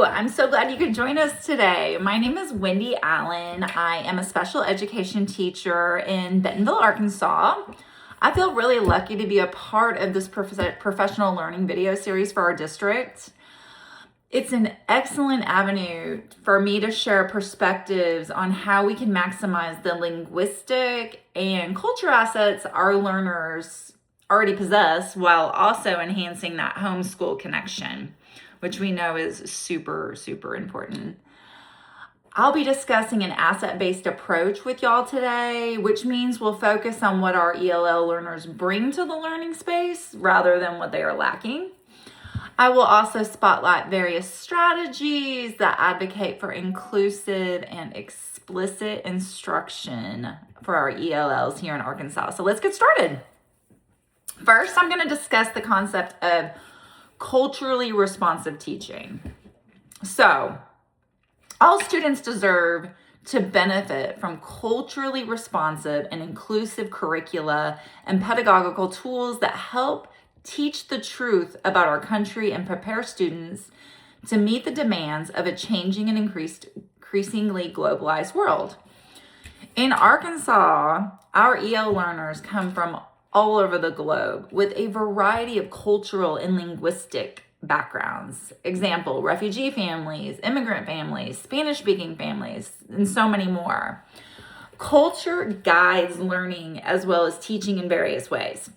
I'm so glad you could join us today. My name is Wendy Allen. I am a special education teacher in Bentonville, Arkansas. I feel really lucky to be a part of this professional learning video series for our district. It's an excellent avenue for me to share perspectives on how we can maximize the linguistic and culture assets our learners already possess while also enhancing that homeschool connection, which we know is super, super important. I'll be discussing an asset-based approach with y'all today, which means we'll focus on what our ELL learners bring to the learning space rather than what they are lacking. I will also spotlight various strategies that advocate for inclusive and explicit instruction for our ELLs here in Arkansas. So let's get started. First, I'm going to discuss the concept of culturally responsive teaching. So, all students deserve to benefit from culturally responsive and inclusive curricula and pedagogical tools that help teach the truth about our country and prepare students to meet the demands of a changing and increasingly globalized world. In Arkansas, our EL learners come from all over the globe with a variety of cultural and linguistic backgrounds. Example, refugee families, immigrant families, Spanish-speaking families, and so many more. Culture guides learning as well as teaching in various ways,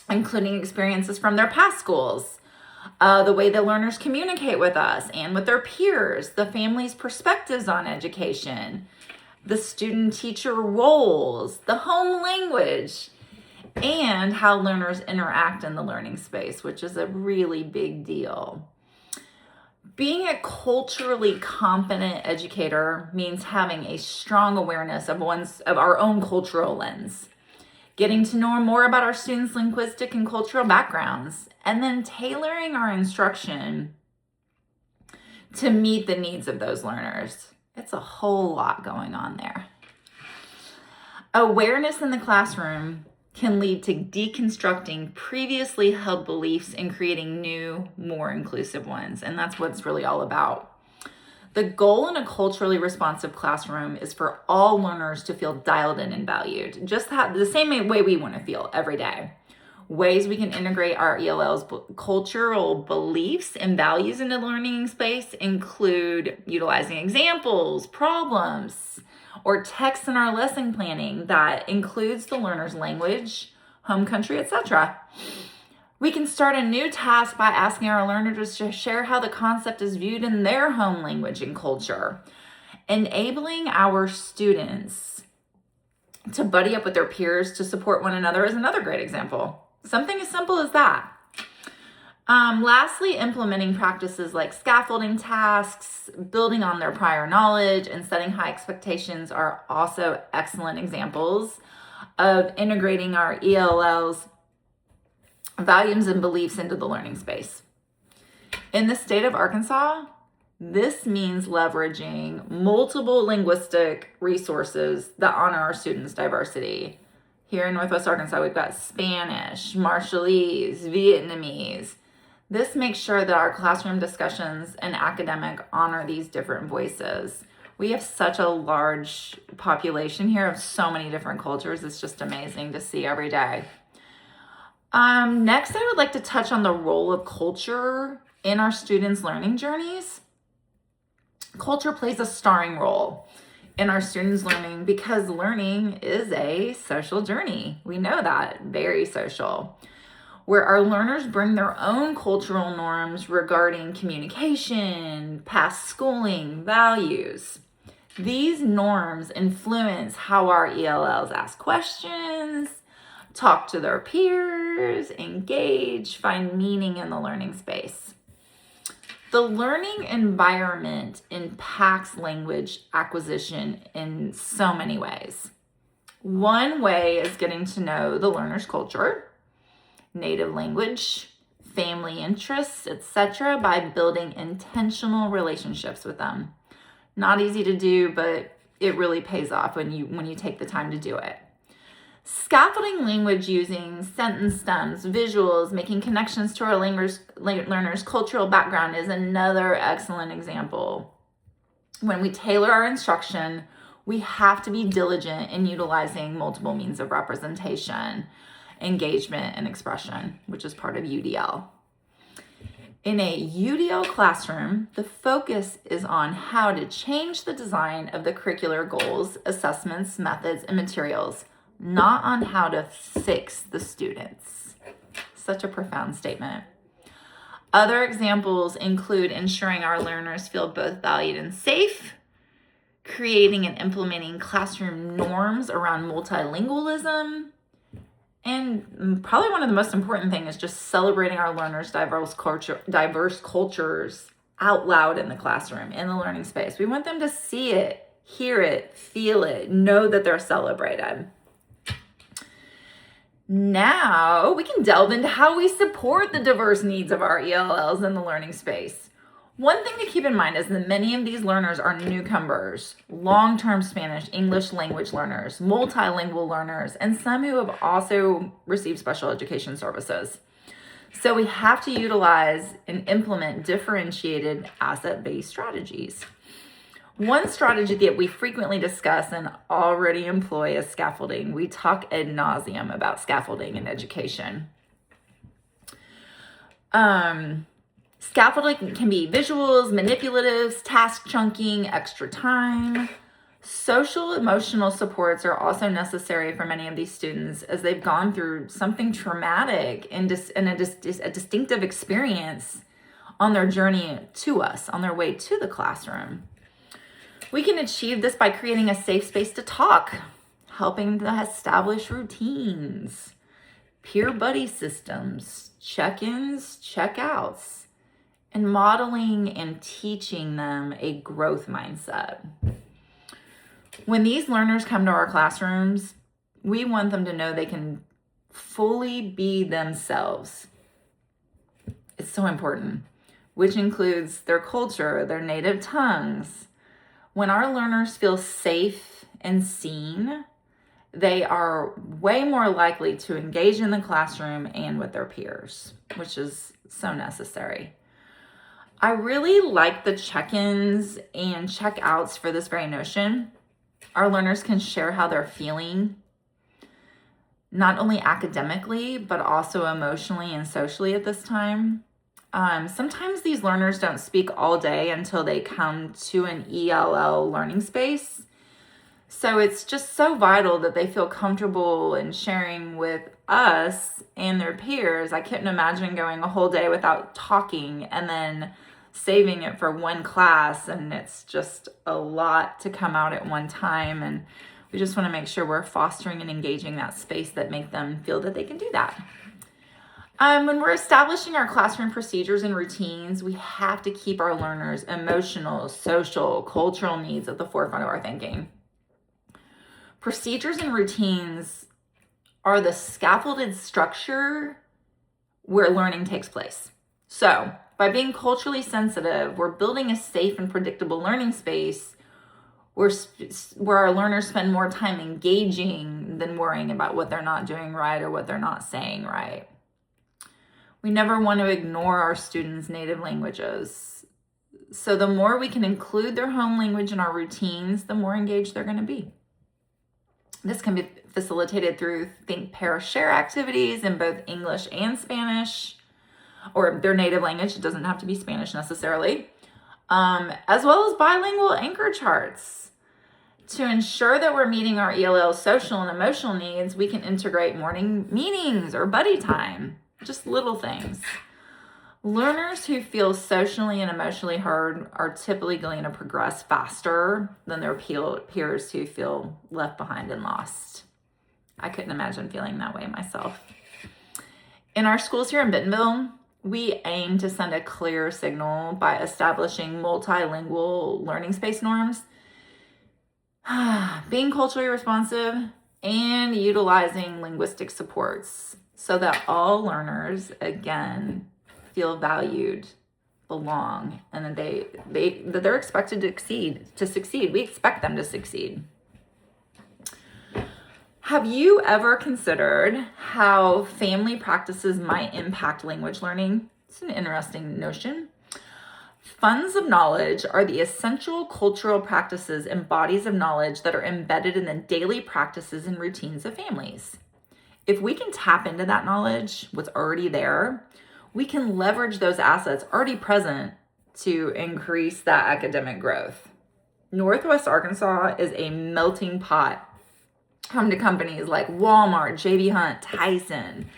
including experiences from their past schools, the way the learners communicate with us and with their peers, the family's perspectives on education, the student-teacher roles, the home language, and how learners interact in the learning space, which is a really big deal. Being a culturally competent educator means having a strong awareness of our own cultural lens, getting to know more about our students' linguistic and cultural backgrounds, and then tailoring our instruction to meet the needs of those learners. It's a whole lot going on there. Awareness in the classroom can lead to deconstructing previously held beliefs and creating new, more inclusive ones. And that's what it's really all about. The goal in a culturally responsive classroom is for all learners to feel dialed in and valued, just the same way we want to feel every day. Ways we can integrate our ELL's cultural beliefs and values into the learning space include utilizing examples, problems, or text in our lesson planning that includes the learner's language, home country, etc. We can start a new task by asking our learners to share how the concept is viewed in their home language and culture. Enabling our students to buddy up with their peers to support one another is another great example. Something as simple as that. Lastly, implementing practices like scaffolding tasks, building on their prior knowledge, and setting high expectations are also excellent examples of integrating our ELL's values and beliefs into the learning space. In the state of Arkansas, this means leveraging multiple linguistic resources that honor our students' diversity. Here in Northwest Arkansas, we've got Spanish, Marshallese, Vietnamese. This makes sure that our classroom discussions and academic honor these different voices. We have such a large population here of so many different cultures. It's just amazing to see every day. Next, I would like to touch on the role of culture in our students' learning journeys. Culture plays a starring role in our students' learning because learning is a social journey. We know that, very social, where our learners bring their own cultural norms regarding communication, past schooling, values. These norms influence how our ELLs ask questions, talk to their peers, engage, find meaning in the learning space. The learning environment impacts language acquisition in so many ways. One way is getting to know the learner's culture, native language, family interests, etc., by building intentional relationships with them. Not easy to do, but it really pays off when you take the time to do it. Scaffolding language using sentence stems, visuals, making connections to our learners' cultural background is another excellent example. When we tailor our instruction, we have to be diligent in utilizing multiple means of representation, engagement, and expression, which is part of UDL. In a UDL classroom, the focus is on how to change the design of the curricular goals, assessments, methods, and materials, not on how to fix the students. Such a profound statement. Other examples include ensuring our learners feel both valued and safe, creating and implementing classroom norms around multilingualism, and probably one of the most important things is just celebrating our learners' diverse cultures out loud in the classroom, in the learning space. We want them to see it, hear it, feel it, know that they're celebrated. Now we can delve into how we support the diverse needs of our ELLs in the learning space. One thing to keep in mind is that many of these learners are newcomers, long-term Spanish, English language learners, multilingual learners, and some who have also received special education services. So we have to utilize and implement differentiated asset-based strategies. One strategy that we frequently discuss and already employ is scaffolding. We talk ad nauseum about scaffolding in education. Scaffolding can be visuals, manipulatives, task chunking, extra time. Social emotional supports are also necessary for many of these students as they've gone through something traumatic and a distinctive experience on their journey to us, on their way to the classroom. We can achieve this by creating a safe space to talk, helping to establish routines, peer buddy systems, check-ins, check-outs, and modeling and teaching them a growth mindset. When these learners come to our classrooms, we want them to know they can fully be themselves. It's so important, which includes their culture, their native tongues. When our learners feel safe and seen, they are way more likely to engage in the classroom and with their peers, which is so necessary. I really like the check-ins and check-outs for this very notion. Our learners can share how they're feeling, not only academically, but also emotionally and socially at this time. Sometimes these learners don't speak all day until they come to an ELL learning space. So it's just so vital that they feel comfortable in sharing with us and their peers. I couldn't imagine going a whole day without talking and then saving it for one class, and it's just a lot to come out at one time, and we just want to make sure we're fostering and engaging that space that make them feel that they can do that. When we're establishing our classroom procedures and routines, we have to keep our learners' emotional, social, cultural needs at the forefront of our thinking. Procedures and routines are the scaffolded structure where learning takes place. So, by being culturally sensitive, we're building a safe and predictable learning space where our learners spend more time engaging than worrying about what they're not doing right or what they're not saying right. We never want to ignore our students' native languages. So the more we can include their home language in our routines, the more engaged they're going to be. This can be facilitated through think, pair, share activities in both English and Spanish, or their native language. It doesn't have to be Spanish necessarily, as well as bilingual anchor charts. To ensure that we're meeting our ELL social and emotional needs, we can integrate morning meetings or buddy time, just little things. Learners who feel socially and emotionally heard are typically going to progress faster than their peers who feel left behind and lost. I couldn't imagine feeling that way myself. In our schools here in Bentonville, we aim to send a clear signal by establishing multilingual learning space norms, being culturally responsive, and utilizing linguistic supports so that all learners, again, feel valued, belong, and that they're expected to succeed. We expect them to succeed. Have you ever considered how family practices might impact language learning? It's an interesting notion. Funds of knowledge are the essential cultural practices and bodies of knowledge that are embedded in the daily practices and routines of families. If we can tap into that knowledge, what's already there, we can leverage those assets already present to increase that academic growth. Northwest Arkansas is a melting pot home to companies like Walmart, J.B. Hunt, Tyson,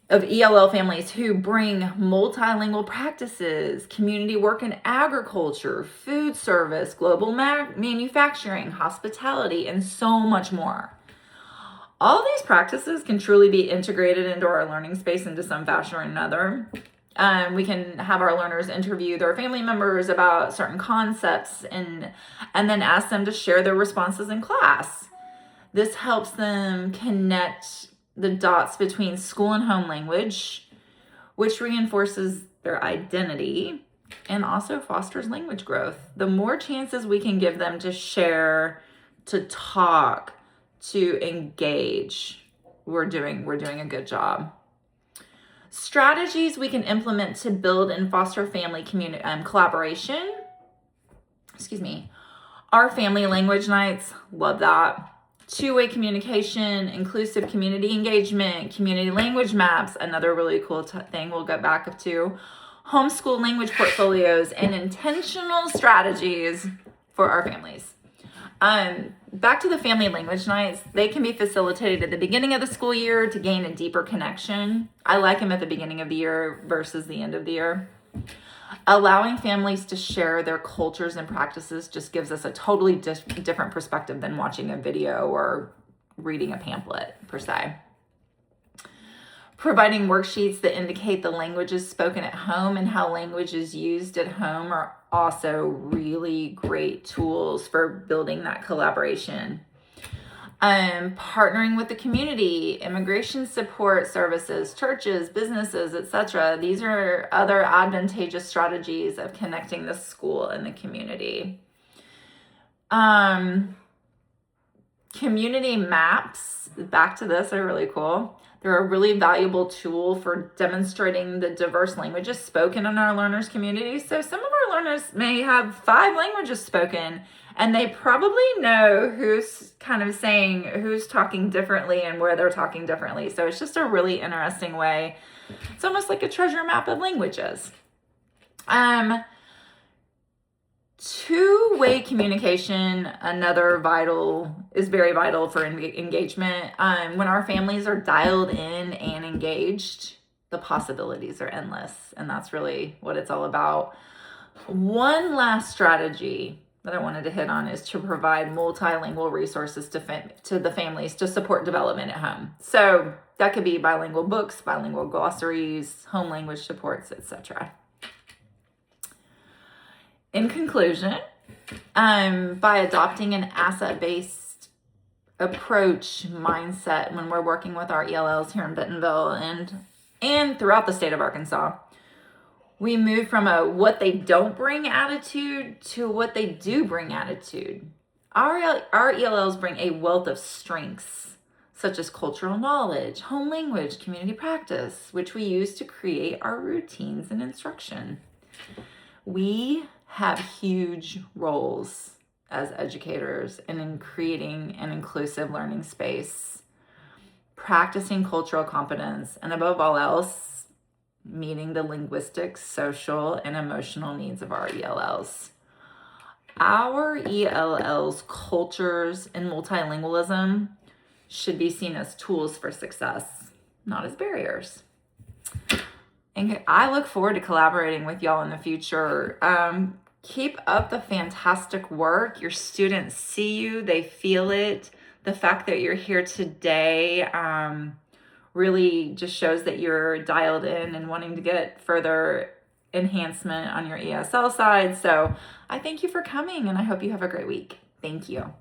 of ELL families who bring multilingual practices, community work in agriculture, food service, global manufacturing, hospitality, and so much more. All these practices can truly be integrated into our learning space into some fashion or another. We can have our learners interview their family members about certain concepts and then ask them to share their responses in class. This helps them connect the dots between school and home language, which reinforces their identity and also fosters language growth. The more chances we can give them to share, to talk, to engage, we're doing a good job. Strategies we can implement to build and foster family community collaboration. Our family language nights, love that. Two-way communication, inclusive community engagement, community language maps, another really cool thing we'll get back up to. Homeschool language portfolios and intentional strategies for our families. Back to the family language nights, they can be facilitated at the beginning of the school year to gain a deeper connection. I like them at the beginning of the year versus the end of the year. Allowing families to share their cultures and practices just gives us a totally different perspective than watching a video or reading a pamphlet, per se. Providing worksheets that indicate the languages spoken at home and how language is used at home are also really great tools for building that collaboration. Partnering with the community, immigration support services, churches, businesses, etc. These are other advantageous strategies of connecting the school and the community. Community maps, back to this, are really cool. They're a really valuable tool for demonstrating the diverse languages spoken in our learners' community. So some of our learners may have 5 languages spoken, and they probably know who's kind of saying, who's talking differently and where they're talking differently. So it's just a really interesting way. It's almost like a treasure map of languages. Two-way communication, is very vital for engagement. When our families are dialed in and engaged, the possibilities are endless, and that's really what it's all about. One last strategy that I wanted to hit on is to provide multilingual resources to the families to support development at home. So that could be bilingual books, bilingual glossaries, home language supports, etc. In conclusion, by adopting an asset-based approach mindset when we're working with our ELLs here in Bentonville and throughout the state of Arkansas, we move from a what they don't bring attitude to what they do bring attitude. Our ELLs bring a wealth of strengths, such as cultural knowledge, home language, community practice, which we use to create our routines and instruction. We have huge roles as educators and in creating an inclusive learning space, practicing cultural competence, and above all else, meeting the linguistic, social, and emotional needs of our ELLs. Our ELLs' cultures and multilingualism should be seen as tools for success, not as barriers. And I look forward to collaborating with y'all in the future. Keep up the fantastic work. Your students see you, they feel it. The fact that you're here today really just shows that you're dialed in and wanting to get further enhancement on your ESL side. So I thank you for coming, and I hope you have a great week. Thank you.